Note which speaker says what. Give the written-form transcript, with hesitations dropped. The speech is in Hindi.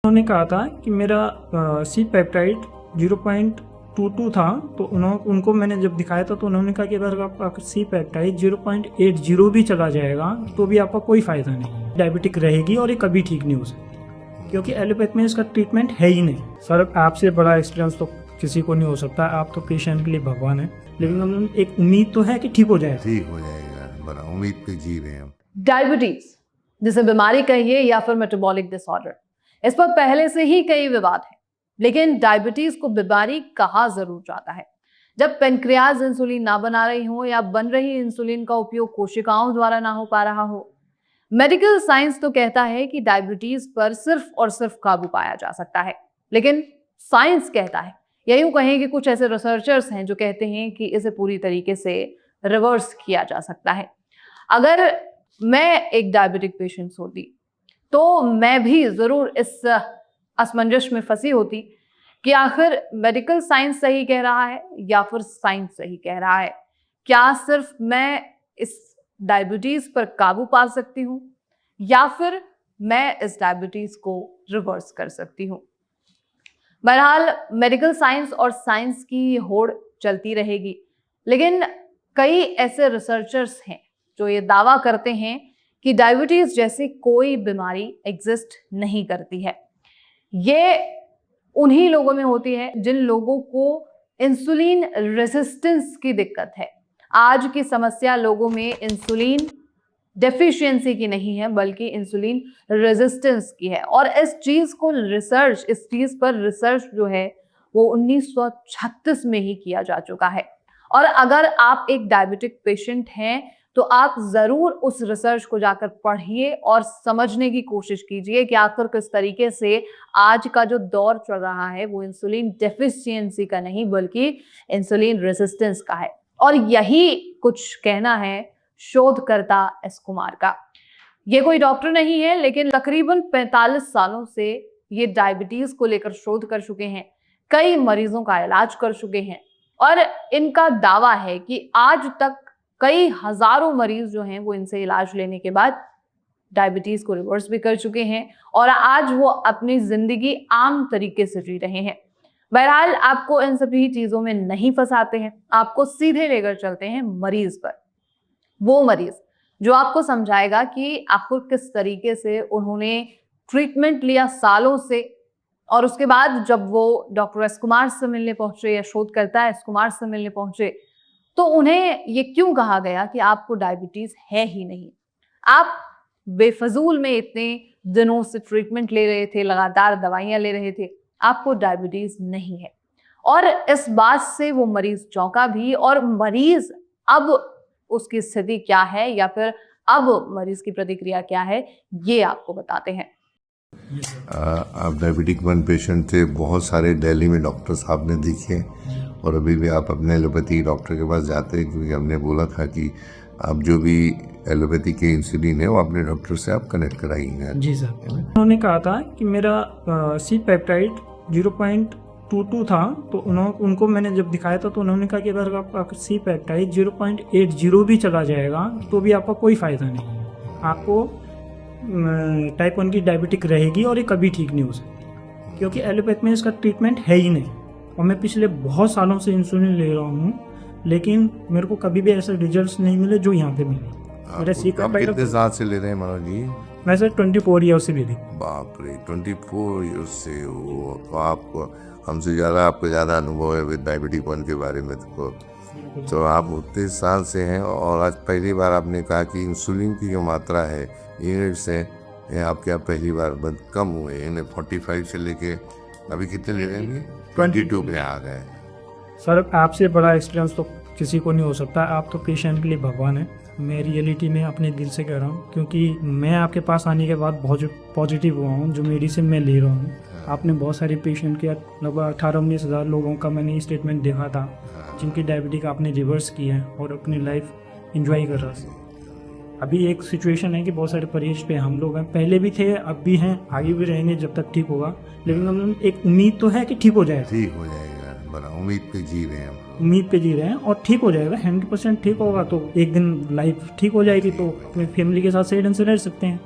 Speaker 1: उन्होंने कहा था कि मेरा सी पेप्टाइड 0.22 था, तो उनको मैंने जब दिखाया था तो उन्होंने कहा कि अगर आपका सी पेप्टाइड 0.80 भी चला जाएगा तो भी आपका कोई फ़ायदा नहीं, डायबिटिक रहेगी और ये कभी ठीक नहीं हो सकती, क्योंकि एलोपैथ में इसका ट्रीटमेंट है ही नहीं। सर, आपसे बड़ा एक्सपीरियंस तो किसी को नहीं हो सकता, आप तो पेशेंट के लिए भगवान है, लेकिन हम एक उम्मीद तो है कि ठीक हो जाएगा।
Speaker 2: ठीक हो जाएगा, बड़ा उम्मीद पे जी रहे हैं हम।
Speaker 3: डायबिटीज, जिसे बीमारी कहिए या फिर मेटाबॉलिक डिसऑर्डर, इस पर पहले से ही कई विवाद हैं। लेकिन डायबिटीज को बीमारी कहा जरूर जाता है जब पेनक्रियाज इंसुलिन ना बना रही हो या बन रही इंसुलिन का उपयोग कोशिकाओं द्वारा ना हो पा रहा हो। मेडिकल साइंस तो कहता है कि डायबिटीज पर सिर्फ और सिर्फ काबू पाया जा सकता है, लेकिन साइंस कहता है, या यूं कहें कि कुछ ऐसे रिसर्चर्स हैं जो कहते हैं कि इसे पूरी तरीके से रिवर्स किया जा सकता है। अगर मैं एक डायबिटिक पेशेंट होती तो मैं भी जरूर इस असमंजस में फंसी होती कि आखिर मेडिकल साइंस सही कह रहा है या फिर साइंस सही कह रहा है। क्या सिर्फ मैं इस डायबिटीज पर काबू पा सकती हूँ या फिर मैं इस डायबिटीज को रिवर्स कर सकती हूँ। बहरहाल मेडिकल साइंस और साइंस की होड़ चलती रहेगी, लेकिन कई ऐसे रिसर्चर्स हैं जो ये दावा करते हैं कि डायबिटीज जैसी कोई बीमारी एग्जिस्ट नहीं करती है। ये उन्हीं लोगों में होती है जिन लोगों को इंसुलिन रेजिस्टेंस की दिक्कत है। आज की समस्या लोगों में इंसुलिन डेफिशिएंसी की नहीं है, बल्कि इंसुलिन रेजिस्टेंस की है। और इस चीज पर रिसर्च जो है वो 1936 में ही किया जा चुका है। और अगर आप एक डायबिटिक पेशेंट हैं तो आप जरूर उस रिसर्च को जाकर पढ़िए और समझने की कोशिश कीजिए कि आखिर किस तरीके से आज का जो दौर चल रहा है वो इंसुलिन डेफिशिएंसी का नहीं बल्कि इंसुलिन रेजिस्टेंस का है। और यही कुछ कहना है शोधकर्ता एस कुमार का। ये कोई डॉक्टर नहीं है, लेकिन तकरीबन 45 सालों से ये डायबिटीज को लेकर शोध कर चुके हैं, कई मरीजों का इलाज कर चुके हैं और इनका दावा है कि आज तक कई हजारों मरीज जो हैं वो इनसे इलाज लेने के बाद डायबिटीज को रिवर्स भी कर चुके हैं और आज वो अपनी जिंदगी आम तरीके से जी रहे हैं। बहरहाल आपको इन सभी चीजों में नहीं फंसाते हैं, आपको सीधे लेकर चलते हैं मरीज पर। वो मरीज जो आपको समझाएगा कि आखिर किस तरीके से उन्होंने ट्रीटमेंट लिया सालों से, और उसके बाद जब वो डॉक्टर एस कुमार से मिलने पहुंचे या शोधकर्ता एस कुमार से मिलने पहुंचे तो उन्हें ये क्यों कहा गया कि आपको डायबिटीज है ही नहीं। आप बेफजूल में इतने दिनों से ट्रीटमेंट ले रहे थे, लगातार दवाइयां ले रहे थे, आपको डायबिटीज नहीं है। और इस बात से वो मरीज चौंका भी, और मरीज अब उसकी स्थिति क्या है या फिर अब मरीज की प्रतिक्रिया क्या है ये आपको बताते हैं।
Speaker 2: आप डायबिटिक 1 पेशेंट थे, बहुत सारे दिल्ली में डॉक्टर साहब ने दिखे और अभी भी आप अपने एलोपैथी डॉक्टर के पास जाते हैं, क्योंकि हमने बोला था कि आप जो भी एलोपैथी के इंसुलिन है वो अपने डॉक्टर से आप कनेक्ट कराइएगा।
Speaker 1: जी सर, उन्होंने कहा था कि मेरा सी पेप्टाइड 0.22 था, तो उनको मैंने जब दिखाया था तो उन्होंने कहा कि अगर आपका सी पेप्टाइड 0.80 भी चला जाएगा तो भी आपका कोई फ़ायदा नहीं, आपको टाइप 1 की डायबिटिक रहेगी और ये कभी ठीक नहीं हो सकती, क्योंकि एलोपैथ में इसका ट्रीटमेंट है ही नहीं। और मैं पिछले बहुत सालों से इंसुलिन ले रहा हूँ, लेकिन मेरे को कभी भी ऐसे रिजल्ट्स नहीं मिले जो यहाँ पे मिले। मेरा सी पेप्टाइड
Speaker 2: कितने साल से ले रहे हैं मनोज जी?
Speaker 1: मैं सर 24 ईयर से ले रही।
Speaker 2: बाप रे, 24 ईयर से हो तो आपको हमसे ज़्यादा, आपको ज़्यादा अनुभव है विद डायबिटिक 1 के बारे में। तो आप उतने साल से हैं और आज पहली बार आपने कहा कि इंसुलिन की जो मात्रा है यूनिट्स है, ये आपके आप पहली बार बंद कम हुए हैं। 45 से लेके अभी कितने ले रहे हैं? 22 पे आ गए।
Speaker 1: सर, आपसे बड़ा एक्सपीरियंस तो किसी को नहीं हो सकता, आप तो पेशेंट के लिए भगवान है। मैं रियलिटी में अपने दिल से कह रहा हूँ, क्योंकि मैं आपके पास आने के बाद बहुत पॉजिटिव हुआ हूँ। जो मेडिसिन मैं ले रहा हूँ, आपने बहुत सारे पेशेंट के लगभग 18-19 हज़ार लोगों का मैंने स्टेटमेंट देखा था जिनकी डायबिटिक आपने रिवर्स की है और अपनी लाइफ इंजॉय कर रहा है। अभी एक सिचुएशन है कि बहुत सारे परहेज पे हम लोग हैं, पहले भी थे, अब भी हैं, आगे भी रहेंगे जब तक ठीक होगा, लेकिन हम एक उम्मीद तो है कि ठीक हो जाएगा।
Speaker 2: ठीक हो जाएगा, बड़ा उम्मीद पे जी रहे हैं हम।
Speaker 1: उम्मीद पे जी रहे हैं और ठीक हो जाएगा, 100% ठीक होगा तो एक दिन लाइफ ठीक हो जाएगी, तो अपनी फैमिली के साथ सही ढंग से रह सकते हैं।